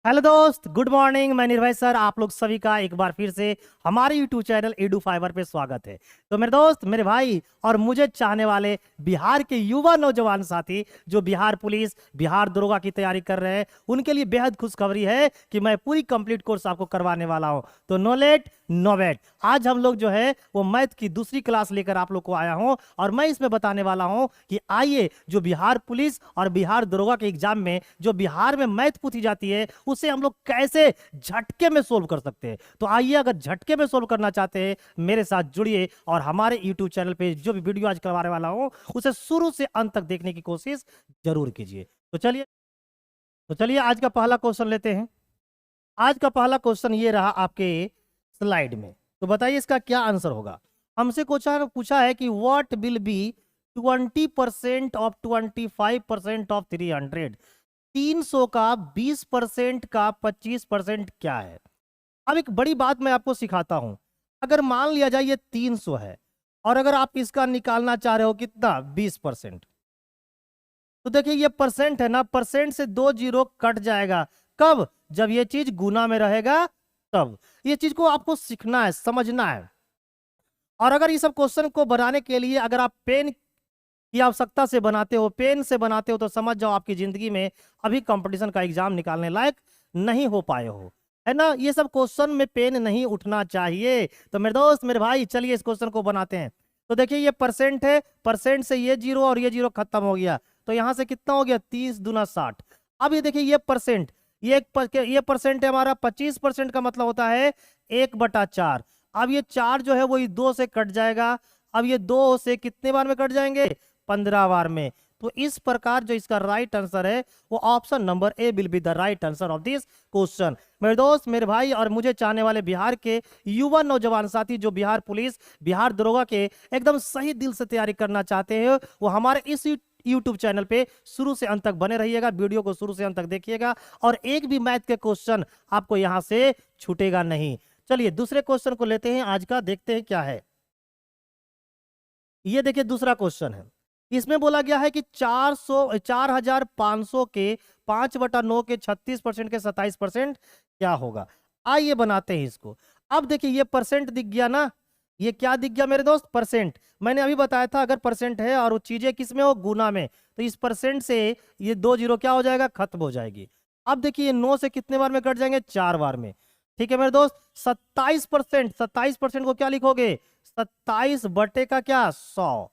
Hello दोस्त, good morning. मैं निर्भय सर आप लोग सभी का एक बार फिर से हमारे यूट्यूब चैनल एडू फाइबर पे स्वागत है। तो मेरे दोस्त, मेरे भाई और मुझे चाहने वाले बिहार के युवा नौजवान साथी जो बिहार पुलिस, बिहार दरोगा की तैयारी कर रहे हैं, उनके लिए बेहद खुशखबरी है कि मैं पूरी कंप्लीट कोर्स आपको करवाने वाला हूं। तो नो लेट नो वेट, आज हम लोग जो है वो मैथ की दूसरी क्लास लेकर आप लोग को आया हूं और मैं इसमें बताने वाला हूं कि आइए जो बिहार पुलिस और बिहार दरोगा के एग्जाम में जो बिहार में मैथ पूछी जाती है उसे हम लोग कैसे झटके में सोल्व कर सकते हैं। तो आइए, अगर झटके में सोल्व करना चाहते हैं मेरे साथ जुड़िए और हमारे यूट्यूब चैनल पे जो भी वीडियो आज करवाने वाला हूं उसे शुरू से अंत तक देखने की कोशिश जरूर कीजिए। तो चलिए आज का पहला क्वेश्चन लेते हैं। आज का पहला क्वेश्चन ये रहा आपके स्लाइड में। तो बताइए इसका क्या आंसर होगा। हमसे क्वेश्चन पूछा है कि what will be 20% of 25% of 300। 300 का 20% का 25% क्या है। अब एक बड़ी बात मैं आपको सिखाता हूं। अगर मान लिया जाए ये 300 है और अगर आप इसका निकालना चाह रहे हो कितना 20%, तो देखिए ये परसेंट है ना, परसेंट से 2 जीरो कट जाएगा। कब? जब ये चीज गुना में रहेगा तब। ये चीज को आपको सीखना है, समझना है। और अगर ये सब क्वेश्चन को बनाने के लिए अगर आप पेन की आवश्यकता से बनाते हो, पेन से बनाते हो, तो समझ जाओ आपकी जिंदगी में अभी कंपटीशन का एग्जाम निकालने लायक नहीं हो पाए हो, है ना। ये सब क्वेश्चन में पेन नहीं उठना चाहिए। तो मेरे दोस्त, मेरे भाई, चलिए इस क्वेश्चन को बनाते हैं। तो देखिए ये परसेंट है, परसेंट से ये जीरो और ये जीरो खत्म हो गया, तो यहां से कितना हो गया 30 दूना 60। अब ये देखिए ये परसेंट, ये परसेंट है हमारा 25%, का मतलब होता है 1/4। अब ये 4 जो है वो 2 से कट जाएगा। अब ये 2 से कितने बार में कट जाएंगे? 15 बार में। तो इस प्रकार जो इसका राइट आंसर है वो option number A will be the right answer of this question. मेरे दोस्त, मेरे भाई और मुझे चाहने वाले बिहार के युवा नौजवान साथी जो बिहार पुलिस, बिहार दरोगा के एकदम सही दिल से तैयारी करना चाहते हैं, वो हमारे इस यूट्यूब चैनल पे शुरू से अंत तक बने रहिएगा। वीडियो को शुरू से अंत तक देखिएगा और एक भी मैथ के क्वेश्चन आपको यहां से छूटेगा नहीं। चलिए दूसरे क्वेश्चन को लेते हैं आज का, देखते हैं क्या है। ये देखिए दूसरा क्वेश्चन है। इसमें बोला गया है कि 4500 के 5/9 के 36% के 27% क्या होगा। आइए बनाते हैं इसको। अब देखिए ये परसेंट दिख गया ना, ये क्या दिख गया मेरे दोस्त? परसेंट। मैंने अभी बताया था अगर परसेंट है और वो चीजें किस में हो, गुना में, तो इस परसेंट से ये 2 जीरो क्या हो जाएगा? खत्म हो जाएगी। अब देखिए ये 9 से कितने बार में कट जाएंगे? 4 बार में। ठीक है मेरे दोस्त, 27%, 27% को क्या लिखोगे? 27 बटे का क्या? 100।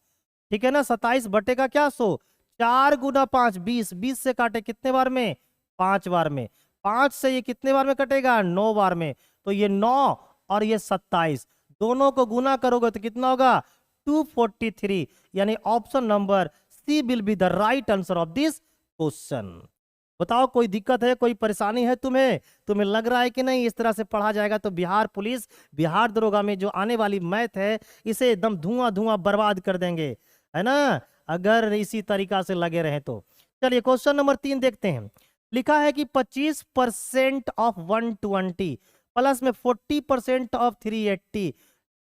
ठीक है ना, 27 बटे का क्या? 100। 4 गुना 5 20, 20 से काटे कितने बार में? 5 बार में। 5 से ये कितने बार में कटेगा? 9 बार में। तो ये 9 और ये 27 दोनों को गुना करोगे तो कितना होगा? 243। यानी option number C will be the right answer of this question. बताओ कोई दिक्कत है, कोई परेशानी है तुम्हें? तुम्हें लग रहा है कि नहीं इस तरह से पढ़ा जाएगा तो बिहार पुलिस, बिहार दरोगा में जो आने वाली मैथ है इसे एकदम धुआं धुआं बर्बाद कर देंगे, है ना, अगर इसी तरीका से लगे रहे तो। चलिए क्वेश्चन नंबर 3 देखते हैं। लिखा है कि 25% ऑफ 120 प्लस में 40% ऑफ 380,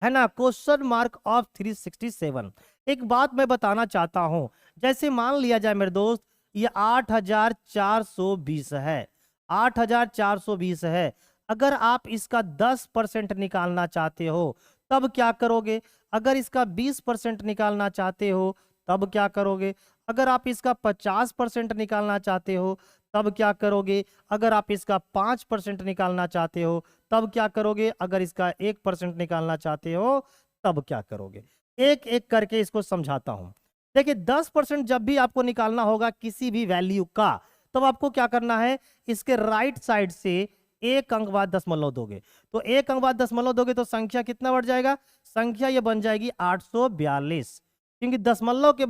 है ना, क्वेश्चन मार्क ऑफ 367। एक बात मैं बताना चाहता हूं, जैसे मान लिया जाए मेरे दोस्त ये 8420 है, 8420 है। अगर आप इसका 10% निकालना चाहते हो तब क्या करोगे? अगर इसका 20% निकालना चाहते हो तब क्या करोगे? अगर आप इसका 50% निकालना चाहते हो तब क्या करोगे? अगर आप इसका 5% निकालना चाहते हो तब क्या करोगे? अगर इसका 1% निकालना चाहते हो तब क्या करोगे? एक एक करके इसको समझाता हूं। देखिए 10% जब भी आपको निकालना होगा किसी भी वैल्यू का, तब आपको क्या करना है? इसके राइट साइड से एक अंक बाद दशमलव दोगे, तो एक अंक बाद दशमलव दोगे तो संख्या कितना बढ़ जाएगा? संख्या ये बन जाएगी 842, क्योंकि दशमलव के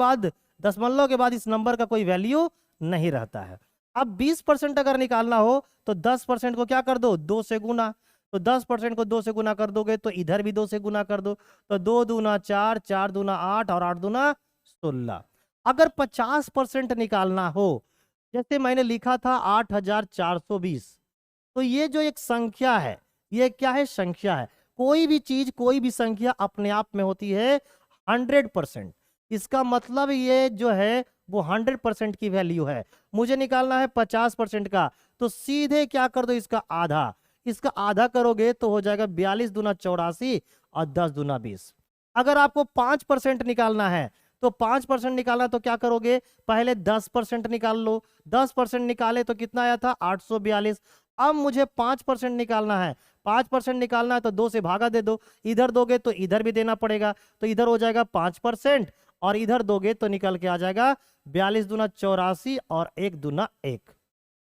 बाद इस नंबर का कोई वैल्यू नहीं रहता है। अब 20% अगर निकालना हो तो 10% को क्या कर दो? 2 से गुना। तो 10% को 2 से गुना कर दोगे तो इधर भी 2 से गुना कर दो, तो 2 दूना 4, 4 दूना 8 और 8 दूना 16। अगर 50% निकालना हो, जैसे मैंने लिखा था 8420, तो ये जो एक संख्या है ये क्या है? संख्या है। कोई भी चीज, कोई भी संख्या अपने आप में होती है 100%। इसका मतलब ये जो है वो 100% की वैल्यू है। मुझे निकालना है 50% का, तो सीधे क्या कर दो, इसका आधा। इसका आधा करोगे तो हो जाएगा 42 दूना 84 और 10 दूना 20। अगर आपको 5% निकालना है तो 5% निकालना तो क्या करोगे, पहले 10% निकाल लो। 10% निकाले तो कितना आया था, 842। अब मुझे 5% निकालना है। 5% निकालना है तो 2 से भागा दे दो, इधर दोगे तो इधर भी देना पड़ेगा, तो इधर हो जाएगा 5% और इधर दोगे तो निकल के आ जाएगा 42 दूना 84 और 1 दूना 1,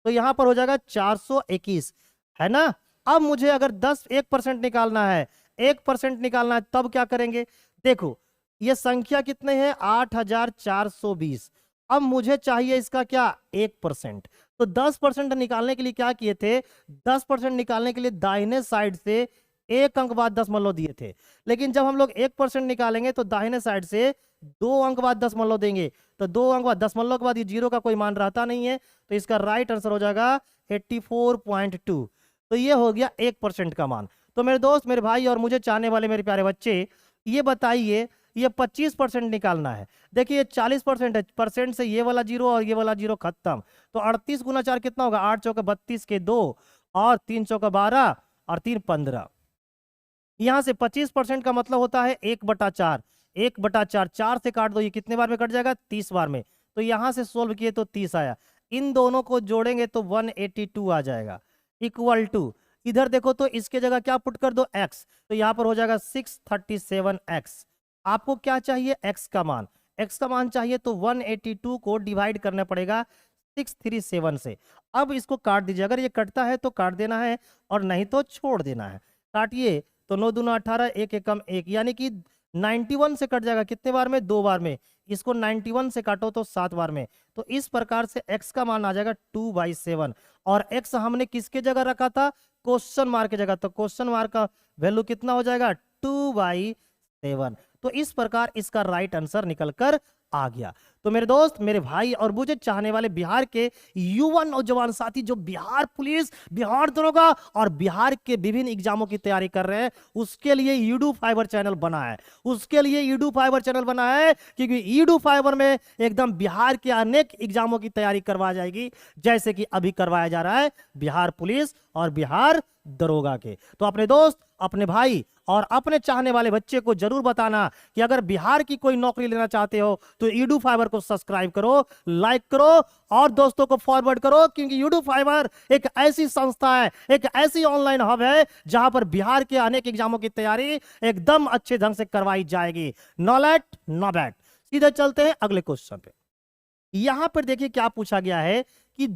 तो यहां पर हो जाएगा 421, है ना। अब मुझे अगर 1% निकालना है, 1% निकालना है, तब क्या करेंगे, देखो ये संख्या कितने हैं, 8420। अब मुझे चाहिए इसका क्या, 1%। तो 10% निकालने के लिए क्या किए थे, 10% निकालने के लिए दाहिने साइड से 1 अंक बाद 10 दिए थे, लेकिन जब हम लोग 1% निकालेंगे तो दाहिने साइड से 2 अंक बाद 10 देंगे, तो 2 अंक बाद 10 के बाद ये 0 का कोई मान रहता नहीं है, तो इसका राइट आंसर हो जाएगा 84.2। तो ये हो गया 1% का मान। तो मेरे दोस्त, मेरे भाई और मुझे चाहने वाले मेरे प्यारे बच्चे, ये बताइए, ये 25% निकालना है। देखिए ये 40% है, परसेंट से ये वाला 0 और ये वाला 0 खत्म, तो 38 गुना 4 कितना होगा, 8 चौका 32 के 2 और 3 चौका 12 और 3 15। यहां से 25% का मतलब होता है 1/4। 1/4, 4 से काट दो, ये कितने बार में कट जाएगा, 30 बार में। तो यहां से सोल्व किए तो 30 आया, इन दोनों को जोड़ेंगे तो 182 आ जाएगा, इक्वल टू, इधर देखो तो इसके जगह क्या पुट कर दो, x, तो यहां पर हो जाएगा 637x। आपको क्या चाहिए, x का मान। x का मान चाहिए तो 182 को डिवाइड करना पड़ेगा 637 से। अब इसको काट दीजिए, अगर ये कटता है तो काट देना है और नहीं तो छोड़ देना है। काटिए तो 9 दूना 18, 1 एकम 1, यानी कि 91 से कट जाएगा, कितने बार में, 2 बार में। इसको 91 से काटो तो 7 बार में। तो इस प्रकार से x का मान आ जाएगा 2/7, और x हमने किसके जगह रखा था, क्वेश्चन मार्क की जगह, तो क्वेश्चन मार्क का वैल्यू कितना हो जाएगा, 2/7। तो इस प्रकार इसका राइट आंसर निकल कर आ गया। तो मेरे दोस्त, मेरे भाई और मुझे चाहने वाले बिहार के युवा नौजवान साथी जो बिहार पुलिस, बिहार दरोगा और बिहार के विभिन्न एग्जामों की तैयारी कर रहे हैं, उसके लिए ईडू फाइबर चैनल बना है। उसके लिए ईडू फाइबर चैनल बना है क्योंकि ईडू फाइबर में एकदम बिहार के अनेक एग्जामों की तैयारी करवाई जाएगी, जैसे कि अभी करवाया जा रहा है बिहार पुलिस और बिहार दरोगा के। तो अपने दोस्त, अपने भाई और अपने चाहने वाले बच्चे को जरूर बताना कि अगर बिहार की कोई नौकरी लेना चाहते हो तो ईडू फाइबर को सब्सक्राइब करो, लाइक करो और दोस्तों को फॉरवर्ड करो, क्योंकि ईडू फाइबर एक ऐसी संस्था है, एक ऐसी ऑनलाइन हब है जहां पर बिहार के अनेक एग्जामों की तैयारी एकदम अच्छे ढंग से करवाई जाएगी। No late no wait. सीधे चलते हैं अगले क्वेश्चन पे। यहां पर देखिए क्या पूछा गया है कि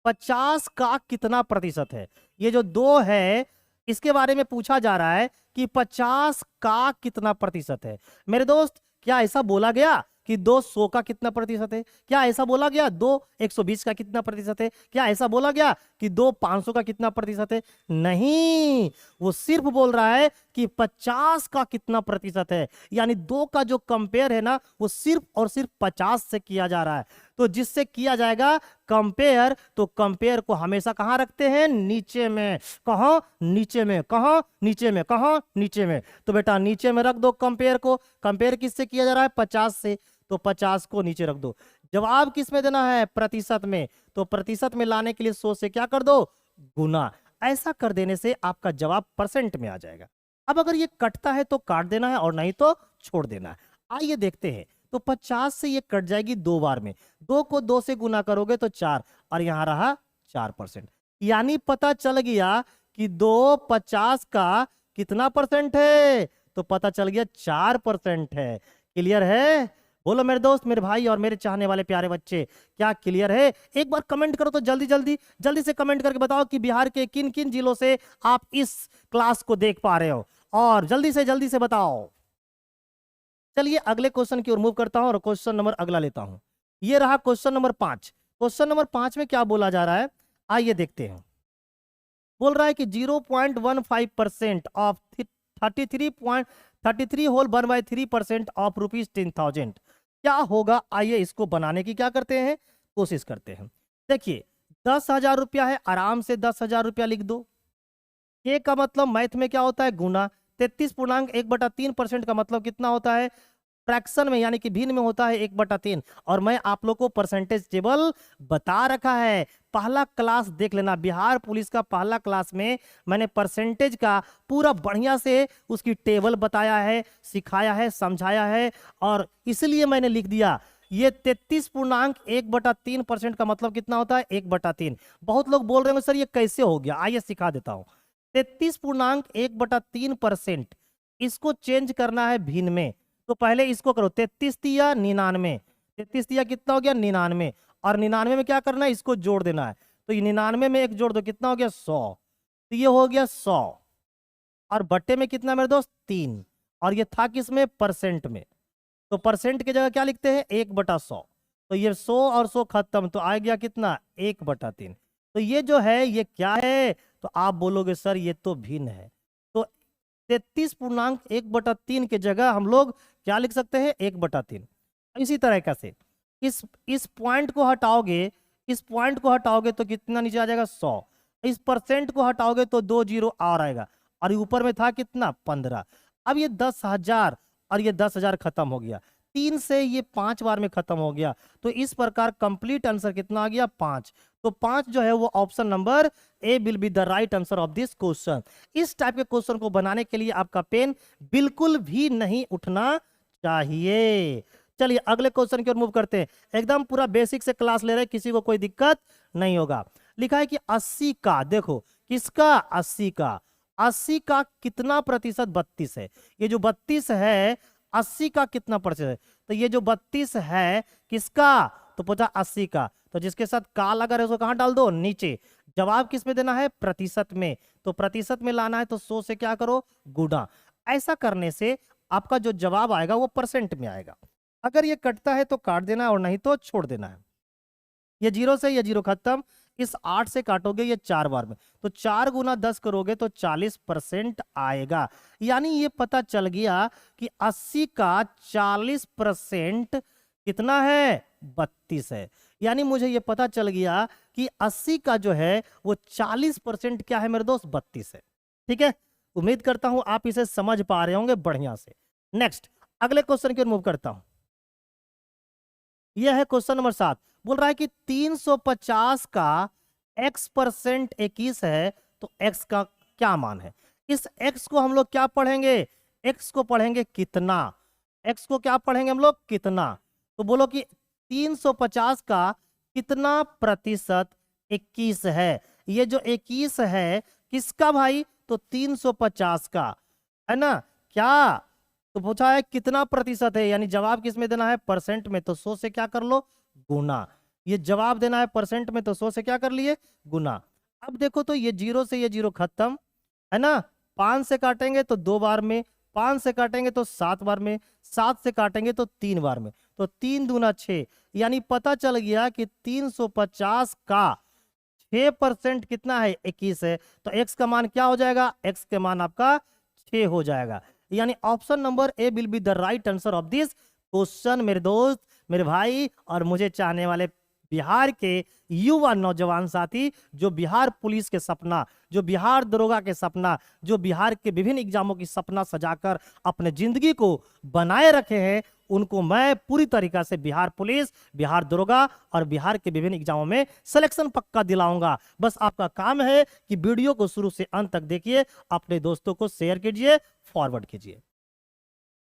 50 का कितना प्रतिशत है। ये जो 2 है इसके बारे में पूछा जा रहा है कि 50 का कितना प्रतिशत है। मेरे दोस्त, क्या ऐसा बोला गया कि 2 100 का कितना प्रतिशत है? क्या ऐसा बोला गया 2 120 का कितना प्रतिशत है? क्या ऐसा बोला गया कि 2 500 का कितना प्रतिशत है? नहीं, वो सिर्फ बोल रहा है कि 50 का कितना प्रतिशत है, यानी 2 का जो कंपेयर है ना, वो सिर्फ और सिर्फ 50 से किया जा रहा है। तो जिससे किया जाएगा कंपेयर, तो कंपेयर को हमेशा कहां रखते हैं, नीचे में। कहां, नीचे में। कहां, नीचे में। कहां, नीचे में। तो बेटा नीचे में रख दो कंपेयर को। कंपेयर किससे किया जा रहा है, 50 से, तो 50 को नीचे रख दो। जवाब किस में देना है, प्रतिशत में, तो प्रतिशत में लाने के लिए 100 से क्या कर दो, गुना। ऐसा कर देने से आपका जवाब परसेंट में आ जाएगा। अब अगर ये कटता है तो काट देना है और नहीं तो छोड़ देना है। आइए देखते हैं। तो 50 से ये कट जाएगी 2 बार में, 2 को 2 से गुना करोगे तो 4, और यहां रहा 4%, यानी पता चल गया कि 2 50 का कितना परसेंट है, तो पता चल गया 4% है। क्लियर है? बोलो मेरे दोस्त, मेरे भाई और मेरे चाहने वाले प्यारे बच्चे, क्या क्लियर है? एक बार कमेंट करो तो जल्दी जल्दी जल्दी से कमेंट करके बताओ कि बिहार के किन किन जिलों से आप इस क्लास को देख पा रहे हो, और जल्दी से बताओ। चलिए अगले क्वेश्चन की ओर मूव करता हूं और क्वेश्चन नंबर अगला लेता हूं। ये रहा क्वेश्चन नंबर 5। क्वेश्चन नंबर 5 में क्या बोला जा रहा है, आइए देखते हैं। बोल रहा है कि 0.15% ऑफ 33.33 ऑफ ₹10,000 क्या होगा। आइए इसको बनाने की क्या करते हैं, कोशिश करते हैं। देखिए 10,000 रुपया है, आराम से 10,000 रुपया लिख दो। के का मतलब मैथ में क्या होता है, गुना। 33.1/3% का मतलब कितना होता है, फ्रैक्शन में यानी कि भिन्न में होता है 1/3। और मैं आप लोग को परसेंटेज टेबल बता रखा है। पहला क्लास देख लेना, बिहार पुलिस का पहला क्लास में मैंने परसेंटेज का पूरा बढ़िया से उसकी टेबल बताया है, सिखाया है, समझाया है। और इसलिए मैंने लिख दिया ये 33.1/3% का मतलब कितना होता है 1/3। बहुत लोग बोल रहे होंगे सर ये कैसे हो गया, आइए सिखा देता हूं। 33.1/3% इसको चेंज करना है भिन्न में। तो पहले इसको करो, 33 तिया 99, 33 तिया कितना हो गया 99, और 99 में क्या करना है इसको जोड़ देना है। तो ये 99 में एक जोड़ दो, कितना हो गया 100, तो ये हो गया 100। और बट्टे में कितना मेरे दोस्त 3, और ये था किसमें परसेंट में। तो परसेंट की जगह क्या लिखते हैं 1/100। तो ये 100 और 100 खत्म, तो आ गया कितना 1/3। तो ये जो है ये क्या है, तो आप बोलोगे सर ये तो भिन्न है। तो 33.1/3 की जगह हम लोग क्या लिख सकते हैं 1/3। इसी तरह से इस पॉइंट को हटाओगे, इस पॉइंट को हटाओगे तो कितना नीचे आ जाएगा 100। इस परसेंट को हटाओगे तो 2 जीरो और आएगा, और ऊपर में था कितना 15। अब ये 10,000 और ये 10,000 खत्म हो गया, 3 से ये 5 बार में खत्म हो गया। तो इस प्रकार कंप्लीट आंसर कितना आ गया 5। तो 5 जो है वो option number A will be the right answer of this question. इस टाइप के क्वेश्चन को बनाने के लिए आपका पेन बिल्कुल भी नहीं उठना चाहिए। चलिए अगले क्वेश्चन की ओर मूव करते हैं। एकदम पूरा बेसिक से क्लास ले रहे हैं, किसी को कोई दिक्कत नहीं होगा। लिखा है कि 80 का, देखो किसका 80 का, 80 का कितना प्रतिशत 32 है। ये जो 32 है 80 का कितना प्रतिशत है, तो ये जो 32 है किसका, तो पूछा 80 का। तो जिसके साथ का लगा है उसको कहां डाल दो नीचे। जवाब किस में देना है प्रतिशत में, तो प्रतिशत में लाना है तो 100 से क्या करो गुणा। ऐसा करने से आपका जो जवाब आएगा वो परसेंट में आएगा। अगर ये कटता है तो काट देना और नहीं तो छोड़ देना है। ये 0 से ये 0 खत्म, इस 8 से काटोगे ये 4 बार में, तो 4 गुना 10 करोगे तो 40% आएगा। यानी ये पता चल गया कि 80 का 40% कितना है 32 है। यानी मुझे ये पता चल गया कि 80 का जो है वो 40% क्या है मेरे दोस्त 32 है। ठीक है, उम्मीद करता हूं आप इसे समझ पा रहे होंगे बढ़िया से। नेक्स्ट अगले क्वेश्चन की ओर मूव करता हूं। यह है क्वेश्चन नंबर 7। बोल रहा है कि 350 का x% 21 है, तो x का क्या मान है। इस x को हम लोग क्या पढ़ेंगे, x को पढ़ेंगे कितना, x को क्या पढ़ेंगे हम लोग कितना। तो बोलो कि 350 का कितना प्रतिशत 21 है। ये जो 21 है किसका भाई, तो 350 का है ना। क्या तो पूछा है कितना प्रतिशत है, यानी जवाब किस में देना है परसेंट में, तो 100 से क्या कर लो गुना। ये जवाब देना है परसेंट में, तो 100 से क्या कर लिए गुना। अब देखो तो ये 0 से ये 0 खत्म है ना, 5 से काटेंगे तो 2 बार में, 5 से काटेंगे तो 7 बार में, 7 से काटेंगे तो 3 बार में, तो 3 दूना 6। यानी पता चल गया कि 350 का 6% कितना है 21 है। तो x का मान क्या हो जाएगा, x के मान आपका 6 हो जाएगा। यानी option number A will be the right answer of this question. मेरे दोस्त, मेरे भाई और मुझे चाहने वाले बिहार के युवा नौजवान साथी, जो बिहार पुलिस के सपना, जो बिहार दरोगा के सपना, जो बिहार के विभिन्न एग्जामों की सपना सजाकर अपने जिंदगी को बनाए रखे हैं, उनको मैं पूरी तरीका से बिहार पुलिस, बिहार दरोगा और बिहार के विभिन्न एग्जामों में सिलेक्शन पक्का दिलाऊंगा। बस आपका काम है कि वीडियो को शुरू से अंत तक देखिए, अपने दोस्तों को शेयर कीजिए, फॉरवर्ड कीजिए।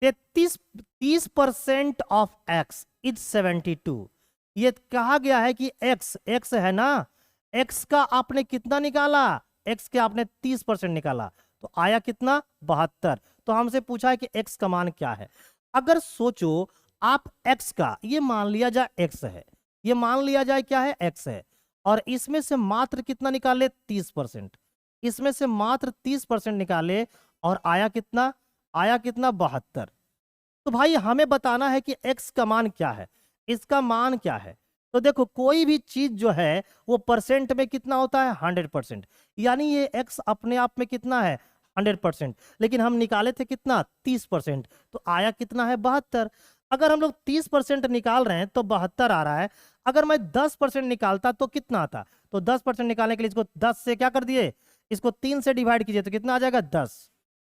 30% ऑफ x इज 72। ये कहा गया है कि x है ना, x का आपने कितना निकाला, x के आपने 30% निकाला, तो आया कितना 72। तो हमसे पूछा है कि x का मान क्या है। अगर सोचो आप x का, ये मान लिया जाए x है, ये मान लिया जाए क्या है x है, और इसमें से मात्र कितना निकाले 30%, इसमें से मात्र 30% निकाले और आया कितना, आया कितना 72। तो भाई हमें बताना है कि x का मान क्या है, इसका मान क्या है। तो देखो कोई भी चीज जो है वो परसेंट में कितना होता है 100%, यानी ये x अपने आप में कितना है 100%, लेकिन हम निकाले थे कितना 30%, तो आया कितना है 72। अगर हम लोग 30% निकाल रहे हैं तो 72 आ रहा है। अगर मैं 10% निकालता तो कितना आता, तो 10% निकालने के लिए इसको 10 से क्या कर दिए, इसको 3 से डिवाइड कीजिए तो कितना आ जाएगा 10।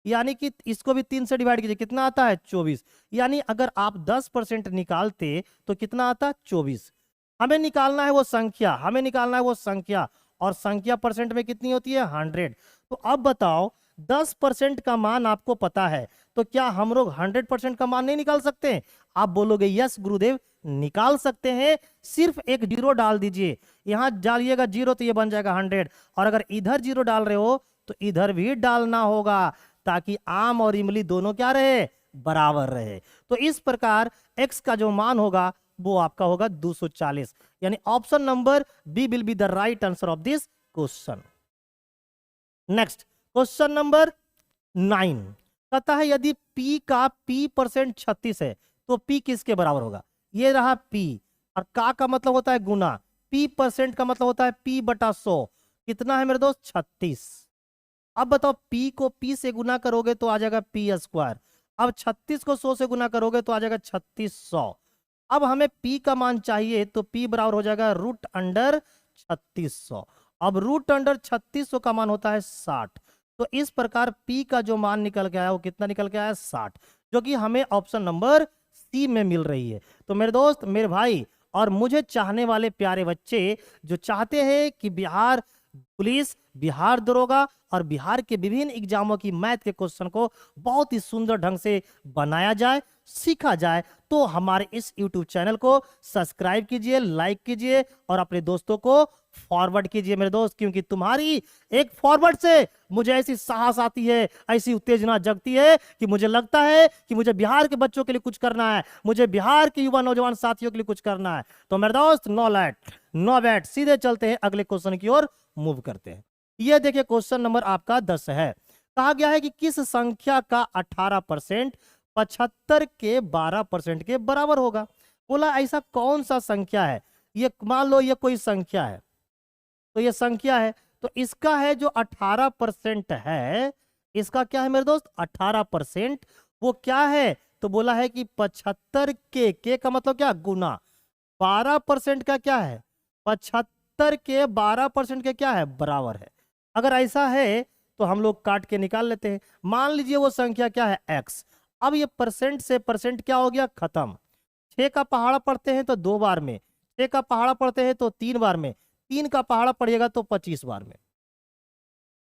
यानी कि इसको भी 3 से डिवाइड कीजिए, कितना आता है 24। यानी अगर आप 10% निकालते तो कितना आता 24। हमें निकालना है वो संख्या, हमें निकालना है वो संख्या, और संख्या परसेंट में कितनी होती है 100। तो अब बताओ 10% का मान आपको पता है, तो क्या हम लोग 100% का मान नहीं निकाल सकते? आप बोलोगे यस गुरुदेव निकाल सकते हैं, सिर्फ एक जीरो डाल दीजिए। यहां डालिएगा जीरो तो ये बन जाएगा 100, और अगर इधर जीरो डाल रहे हो तो इधर भी डालना होगा, ताकि आम और इमली दोनों क्या रहे, बराबर रहे। तो इस प्रकार x का जो मान होगा वो आपका होगा 240। यानी option number B will be the right answer of this question. Next question number 9 कहता है यदि p का p% 36 है तो p किसके बराबर होगा? ये रहा p, और का मतलब होता है गुना, p% का मतलब होता है p बटा 100। कितना है मेरे दोस्त 36। अब बताओ p को p से गुना करोगे तो आ जाएगा p²। अब 36 को 100 से गुना करोगे तो आ जाएगा 3600। अब हमें p का मान चाहिए तो p बराबर हो जाएगा √3600। अब √3600 का मान होता है 60। तो इस प्रकार p का जो मान निकल के आया वो कितना निकल के आया 60, जो कि हमें ऑप्शन नंबर सी में मिल रही है। तो मेरे दोस्त, मेरे भाई और मुझे चाहने वाले प्यारे बच्चे जो चाहते हैं कि बिहार पुलिस, बिहार दरोगा और बिहार के विभिन्न एग्जामों की मैथ के क्वेश्चन को बहुत ही सुंदर ढंग से बनाया जाए, सीखा जाए, तो हमारे इस YouTube चैनल को सब्सक्राइब कीजिए, लाइक कीजिए और अपने दोस्तों को फॉरवर्ड कीजिए मेरे दोस्त, क्योंकि तुम्हारी एक फॉरवर्ड से मुझे ऐसी साहस आती है, ऐसी उत्तेजना जगती है कि मुझे लगता है कि मुझे बिहार के बच्चों के लिए कुछ करना है, मुझे बिहार के युवा नौजवान साथियों के लिए कुछ करना है। तो मेरे दोस्त नो लेट नो बैट, सीधे चलते हैं अगले क्वेश्चन की ओर मूव करते हैं। ये देखिए क्वेश्चन नंबर आपका 10 है। कहा गया है कि किस संख्या का 18% 75 के 12% के बराबर होगा। बोला ऐसा कौन सा संख्या है? ये मान लो ये कोई संख्या है, तो ये संख्या है, तो इसका है जो 18% है, इसका क्या है मेरे दोस्त 18%, वो क्या है? तो बोला है कि 75 के का मतलब क्या गुना, 12% का क्या है 75 के 12% के क्या है बराबर है। अगर ऐसा है तो हम लोग काट के निकाल लेते हैं। मान लीजिए वो संख्या क्या है x। अब ये परसेंट से परसेंट क्या हो गया खत्म। 6 का पहाड़ा पढ़ते हैं तो 2 बार में, 6 का पहाड़ा पढ़ते हैं तो 3 बार में, 3 का पहाड़ा पढ़िएगा तो 25 बार में।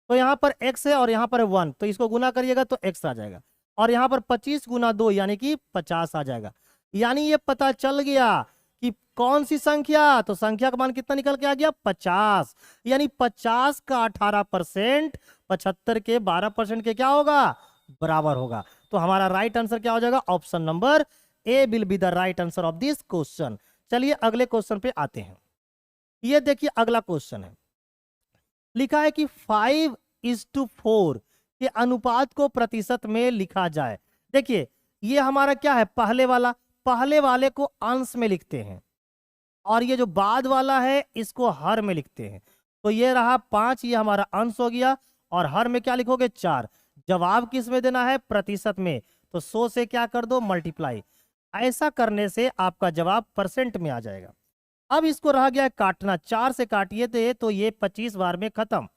तो यहाँ पर x है और यहाँ पर 1, तो इसको गुना करिएगा तो x आ जाएगा, और यहाँ पर 25 गुना 2 यानी कि 50 आ जाएगा। यानी ये पता चल गया कि कौन सी संख्या, तो संख्या का मान कितना निकल के आ गया 50। यानी 50 का 18% 75 के 12% के क्या होगा बराबर होगा। तो हमारा राइट आंसर क्या हो जाएगा option number A will be the right answer of this question. चलिए अगले क्वेश्चन पे आते हैं। ये देखिए अगला क्वेश्चन है, लिखा है कि 5:4 के अनुपात को प्रतिशत में लिखा जाए। देखिए ये हमारा क्या है पहले वाला, पहले वाले को अंश में लिखते हैं और ये जो बाद वाला है इसको हर में लिखते हैं। तो ये रहा 5, ये हमारा अंश हो गया, और हर में क्या लिखोगे 4। जवाब किस में देना है प्रतिशत में, तो 100 से क्या कर दो मल्टीप्लाई। ऐसा करने से आपका जवाब परसेंट में आ जाएगा। अब इसको रह गया काटना, 4 से काटिए तो ये 25 बार में खत्म,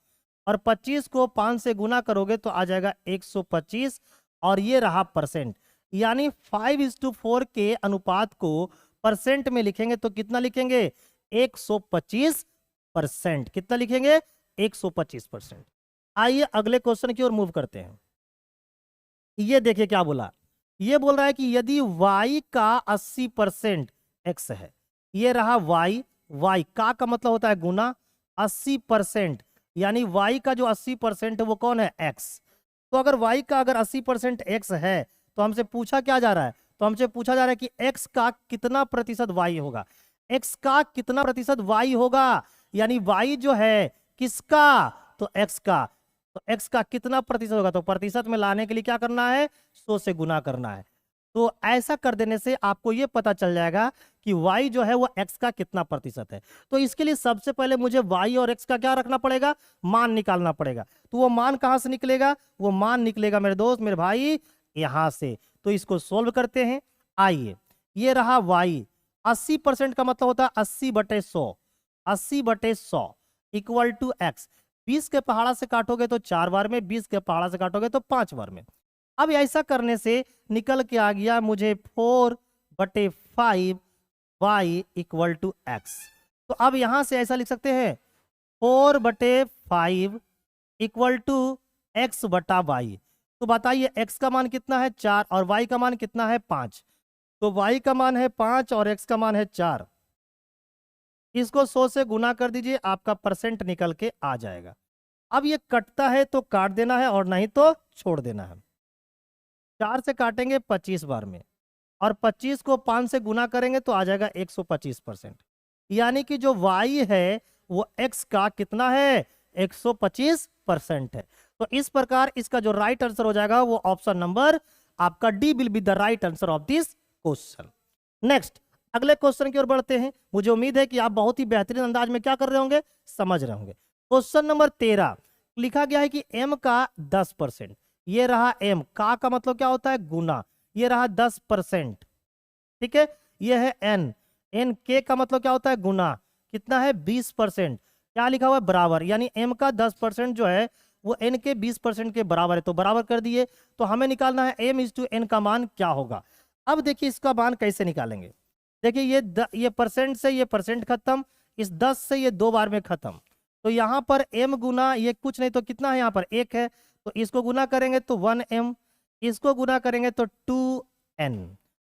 और 25 को 5 से गुना करोगे तो आ जाएगा 125, और ये रहा परसेंट। यानी 5:4 के अनुपात को परसेंट में लिखेंगे तो कितना लिखेंगे 125%। कितना लिखेंगे 125%। आइए अगले क्वेश्चन की ओर मूव करते हैं। ये देखिए क्या बोला, ये बोल रहा है कि यदि y का 80% x है, ये रहा y, y का मतलब होता है गुना 80%, यानी y का जो 80% है वो कौन है x। तो अगर y का अगर 80% x है तो हमसे पूछा क्या जा रहा है, तो हमसे पूछा जा रहा है कि x का कितना प्रतिशत y होगा, x का कितना प्रतिशत y होगा। यानी y जो है किसका, तो x का, तो x का कितना प्रतिशत होगा, तो प्रतिशत में लाने के लिए क्या करना है 100 से गुना करना है। तो ऐसा कर देने से आपको यह पता चल जाएगा कि y जो है वो x का कितना प्रतिशत है। तो इसके लिए सबसे पहले मुझे y और x का क्या रखना पड़ेगा, मान निकालना पड़ेगा। तो वो मान कहां से निकलेगा, वो मान निकलेगा मेरे दोस्त मेरे भाई यहां से। तो इसको सोल्व करते हैं। आइए ये रहा y, 80% का मतलब होता है 80/100, 80/100 इक्वल टू x। 20 के पहाड़ा से काटोगे तो 4 बार में, 20 के पहाड़ा से काटोगे तो 5 बार में। अब ऐसा करने से निकल के आ गया मुझे 4/5 y इक्वल टू एक्स। तो अब यहां से ऐसा लिख सकते हैं 4/5 इक्वल टू एक्स बटा वाई। तो बताइए x का मान कितना है 4 और y का मान कितना है 5। तो y का मान है 5 और x का मान है 4। इसको 100 से गुना कर दीजिए, आपका परसेंट निकल के आ जाएगा। अब ये कटता है तो काट देना है और नहीं तो छोड़ देना है। 4 से काटेंगे 25 बार में और 25 को 5 से गुना करेंगे तो आ जाएगा 125%। यानी कि जो y है वो x का कितना है 125% है। तो इस प्रकार इसका जो राइट आंसर हो जाएगा वो ऑप्शन नंबर आपका D will be the right answer of this question. Next अगले क्वेश्चन की ओर बढ़ते हैं। मुझे उम्मीद है कि आप बहुत ही बेहतरीन अंदाज में क्या कर रहे होंगे, समझ रहे होंगे। क्वेश्चन नंबर 13 लिखा गया है कि m का 10%, ये रहा m का मतलब क्या होता है गुना, ये रहा 10%, ठीक है। ये है n k का मतलब क्या होता है गुना, कितना है 20%, क्या लिखा हुआ है बराबर, यानी m का 10% जो है वो n के 20% के बराबर है। तो बराबर कर दिए। तो हमें निकालना है m इज टू n का मान क्या होगा। अब देखिए इसका मान कैसे निकालेंगे। देखिए ये परसेंट से ये परसेंट खत्म, इस 10 से ये 2 बार में खत्म। तो यहाँ पर m गुना ये कुछ नहीं तो कितना है यहाँ पर 1 है, तो इसको गुना करेंगे तो 1m, इसको गुना करेंगे तो 2n।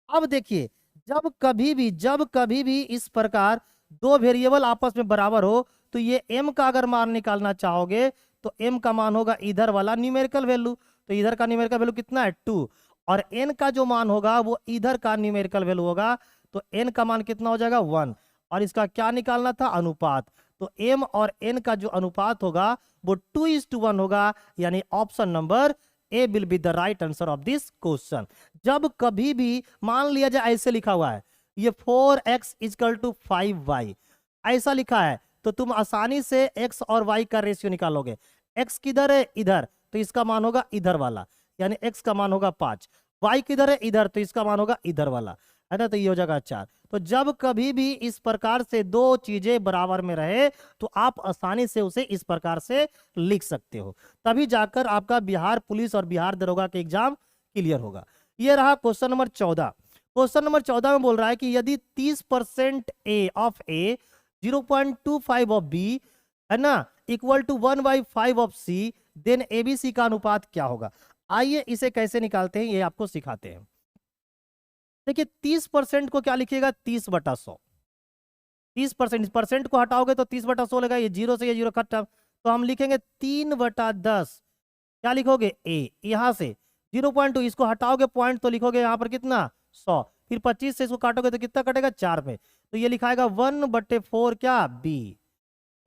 अब देखिए जब कभी भी इस प्रकार दो वेरिएबल आपस में बराबर हो तो ये m का अगर मान निकालना चाहोगे तो m का मान होगा इधर वाला न्यूमेरिकल वैल्यू। तो इधर का न्यूमेरिकल वैल्यू कितना है 2 और n का जो मान होगा वो इधर का न्यूमेरिकल वैल्यू होगा। तो n का मान कितना हो जाएगा 1 और इसका क्या निकालना था अनुपात। तो m और n का जो अनुपात होगा वो 2:1 होगा, यानी option number A will be the right answer of this question. जब कभी भी मान लिया जाए ऐसे लिखा हुआ है ये 4x इक्वल टू 5y ऐसा लिखा है तो तुम आसानी से x और y का रेशियो निकालोगे। x किधर है इधर, तो इसका मान होगा इधर वाला, यानी x का मान होगा 5, y किधर है इधर, तो इसका मान होगा इधर वाला, है ना। तो ये हो जाएगा 4। तो जब कभी भी इस प्रकार से दो चीजें बराबर में रहे तो आप आसानी से उसे इस प्रकार से लिख सकते हो, तभी जाकर आपका बिहार पुलिस और बिहार दरोगा के एग्जाम क्लियर होगा। ये रहा क्वेश्चन नंबर 14। क्वेश्चन नंबर 14 में बोल रहा है कि यदि 30% A of A 0.25 of B है ना equal to 1/5 of C, then ABC का अनुपात क्या होगा। आइए इसे कैसे निकालते हैं ये आपको सिखाते हैं। देखिए 30% को क्या लिखिएगा 30/100, 30% परसेंट को हटाओगे तो 30/100 लगा, ये 0 से ये 0 खत्म, तो हम लिखेंगे 3/10। क्या लिखोगे ए, यहां से 0.2 इसको हटाओगे पॉइंट तो लिखोगे यहाँ पर कितना 100, फिर 25 से इसको काटोगे तो कितना कटेगा 4 में, तो ये लिखाएगा 1/4 क्या बी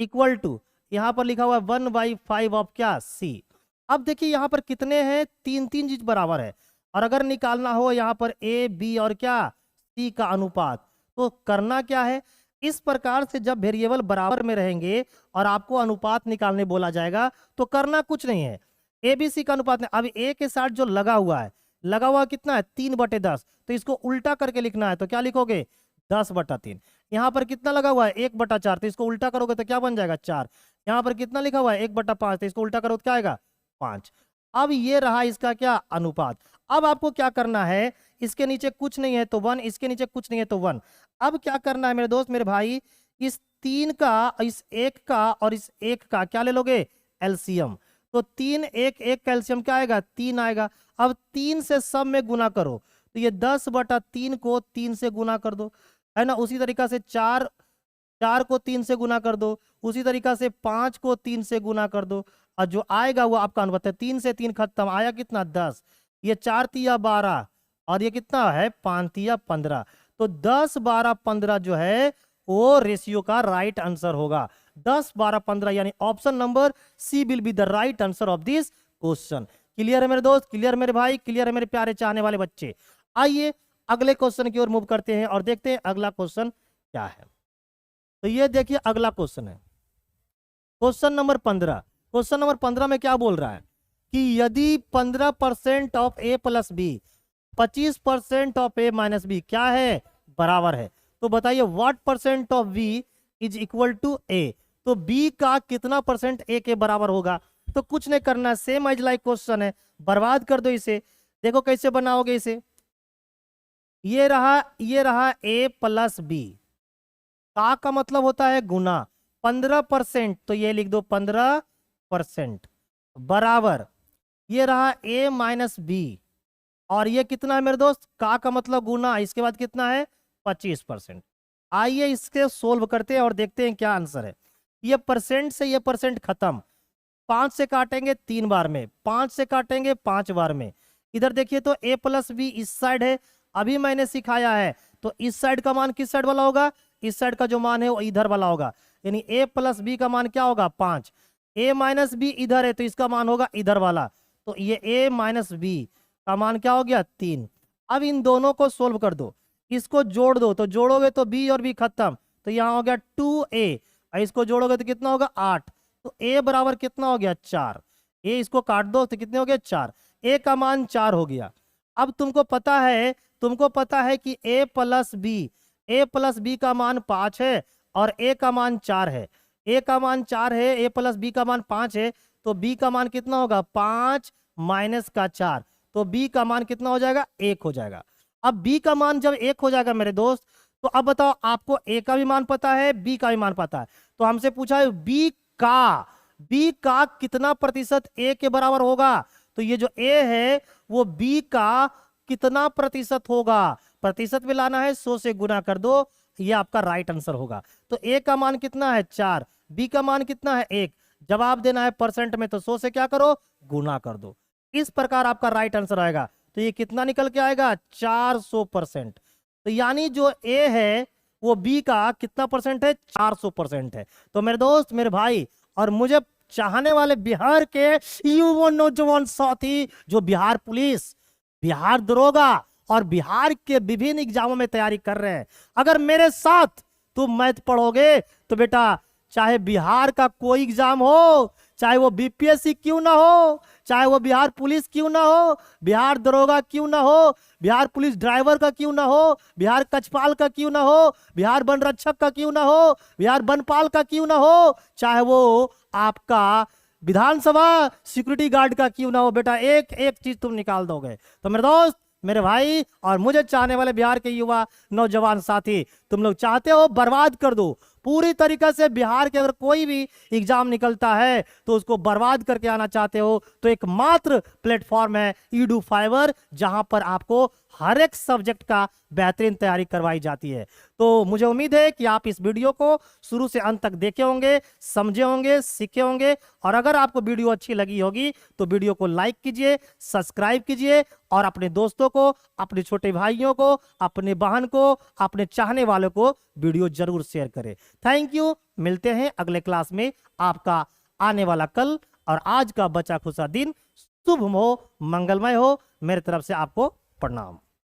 इक्वल टू यहाँ पर लिखा हुआ है 1/5 ऑफ क्या सी। अब देखिए यहाँ पर कितने हैं 3 चीज बराबर है और अगर निकालना हो यहाँ पर ए बी और क्या सी का अनुपात, तो करना क्या है इस प्रकार से जब वेरिएबल बराबर में रहेंगे और आपको अनुपात निकालने बोला जाएगा तो करना कुछ नहीं है, ए बी सी का अनुपात नहीं। अब ए के साथ जो लगा हुआ कितना है 3/10, तो इसको उल्टा करके लिखना है तो क्या लिखोगे 10/3। यहाँ पर कितना लगा हुआ है 1/4, तो इसको उल्टा करोगे तो क्या बन जाएगा 4। यहाँ पर कितना लिखा हुआ है 1/5, तो इसको उल्टा करोगे तो क्या आएगा 5। अब ये रहा इसका क्या अनुपात। अब आपको क्या करना है, इसके नीचे कुछ नहीं है तो 1, इसके नीचे कुछ नहीं है तो 1। अब क्या करना है मेरे दोस्त मेरे भाई, इस 3 का इस 1 का और इस 1 का क्या ले लोगे एलसीएम, तो 3 1 1 का एलसीएम क्या आएगा 3 आएगा। अब 3 से सब में गुना करो तो ये 10/3 को 3 से गुना कर दो, है ना। उसी तरीका से 4 को 3 से गुना कर दो, उसी तरीका से 5 को 3 से गुना कर दो और जो आएगा वो आपका अनुपात है। 3 से 3 खत्म, आया कितना 10, ये 4 तिया 12 और ये कितना है 5 तिया 15, तो 10 12 15 जो है वो रेशियो का राइट आंसर होगा। 10 12 15 यानी option number C will be the right answer of this question. Clear है मेरे दोस्त, क्लियर मेरे भाई, क्लियर है मेरे प्यारे चाहने वाले बच्चे। आइए अगले क्वेश्चन की ओर मूव करते हैं और देखते हैं अगला क्वेश्चन क्या है। तो ये देखिए अगला क्वेश्चन है क्वेश्चन नंबर 15। क्वेश्चन नंबर 15 में क्या बोल रहा है कि यदि 15% of A plus B 25% of A minus B क्या है बराबर है, तो बताइए what percent of B is equal to A. तो बी का कितना परसेंट ए के बराबर होगा। तो कुछ नहीं करना, सेम एज लाइक क्वेश्चन है, बर्बाद कर दो इसे। देखो कैसे बनाओगे इसे, ये रहा a प्लस बी, का मतलब होता है गुना, 15%, तो ये लिख दो 15%, बराबर ये रहा a माइनस बी, और ये कितना है मेरे दोस्त, का मतलब गुना, इसके बाद कितना है 25%। आइए इसके सोल्व करते हैं और देखते हैं क्या आंसर है। ये परसेंट से ये परसेंट खत्म, 5 से काटेंगे 3 बार में, 5 से काटेंगे 5 बार में। इधर देखिए तो a प्लस बी इस साइड है, अभी मैंने सिखाया है, तो इस साइड का मान किस साइड वाला होगा, इस साइड का जो मान है वो इधर वाला होगा, यानी a प्लस बी का मान क्या होगा 5, a माइनस बी इधर है तो इसका मान होगा इधर वाला, तो ये a माइनस बी का मान क्या हो गया 3। अब इन दोनों को सोल्व कर दो, इसको जोड़ दो, तो जोड़ोगे तो b और b खत्म, तो यहाँ हो गया 2a, इसको जोड़ोगे तो कितना होगा 8, तो a बराबर कितना हो गया 4, a इसको काट दो तो कितने हो गए 4, a का मान 4 हो गया। अब तुमको पता है कि a प्लस बी का मान 5 है और a का मान 4 है, a का मान 4 है, a प्लस बी का मान 5 है, तो b का मान कितना होगा 5 माइनस का 4, तो b का मान कितना हो जाएगा 1 हो जाएगा। अब b का मान जब 1 हो जाएगा मेरे दोस्त, तो अब बताओ आपको a का भी मान पता है, b का भी मान पता है, तो हमसे पूछा है b का कितना प्रतिशत a के बराबर होगा, तो ये जो a है वो b का कितना प्रतिशत होगा, प्रतिशत में लाना है, 100 से गुना कर दो, ये आपका राइट आंसर होगा। तो a का मान कितना है 4, b का मान कितना है 1, जवाब देना है परसेंट में, तो 100 से क्या करो गुना कर दो, इस प्रकार आपका राइट आंसर आएगा। तो ये कितना निकल के आएगा 400%, तो यानी जो a है वो b का कितना परसेंट है 400% है। तो मेरे दोस्त, मेरे भाई और मुझे चाहने वाले बिहार के युवा नौजवान साथी जो बिहार पुलिस, बिहार दरोगा और बिहार के विभिन्न एग्जामों में तैयारी कर रहे हैं, अगर मेरे साथ तुम मैथ पढ़ोगे तो बेटा चाहे बिहार का कोई एग्जाम हो, चाहे वो बीपीएससी क्यों ना हो, चाहे वो बिहार पुलिस क्यों ना हो, बिहार दरोगा क्यों ना हो, बिहार पुलिस ड्राइवर का क्यों ना हो, बिहार कचपाल का क्यों ना हो, बिहार वन रक्षक का क्यों ना हो, बिहार वनपाल का क्यों ना हो, चाहे वो आपका विधानसभा सिक्योरिटी गार्ड का क्यों ना हो, बेटा एक एक चीज तुम निकाल दोगे। तो मेरे दोस्त, मेरे भाई और मुझे चाहने वाले बिहार के युवा नौजवान साथी, तुम लोग चाहते हो बर्बाद कर दो पूरी तरीके से बिहार के, अगर कोई भी एग्जाम निकलता है तो उसको बर्बाद करके आना चाहते हो, तो एकमात्र प्लेटफॉर्म है ईडू फाइवर, जहां पर आपको हर एक सब्जेक्ट का बेहतरीन तैयारी करवाई जाती है। तो मुझे उम्मीद है कि आप इस वीडियो को शुरू से अंत तक देखे होंगे, समझे होंगे, सीखे होंगे, और अगर आपको वीडियो अच्छी लगी होगी तो वीडियो को लाइक कीजिए, सब्सक्राइब कीजिए, और अपने दोस्तों को, अपने छोटे भाइयों को, अपने बहन को, अपने चाहने वालों को वीडियो जरूर शेयर करें। थैंक यू, मिलते हैं अगले क्लास में। आपका आने वाला कल और आज का बचा खुशा दिन शुभ हो, मंगलमय हो। मेरे तरफ से आपको प्रणाम।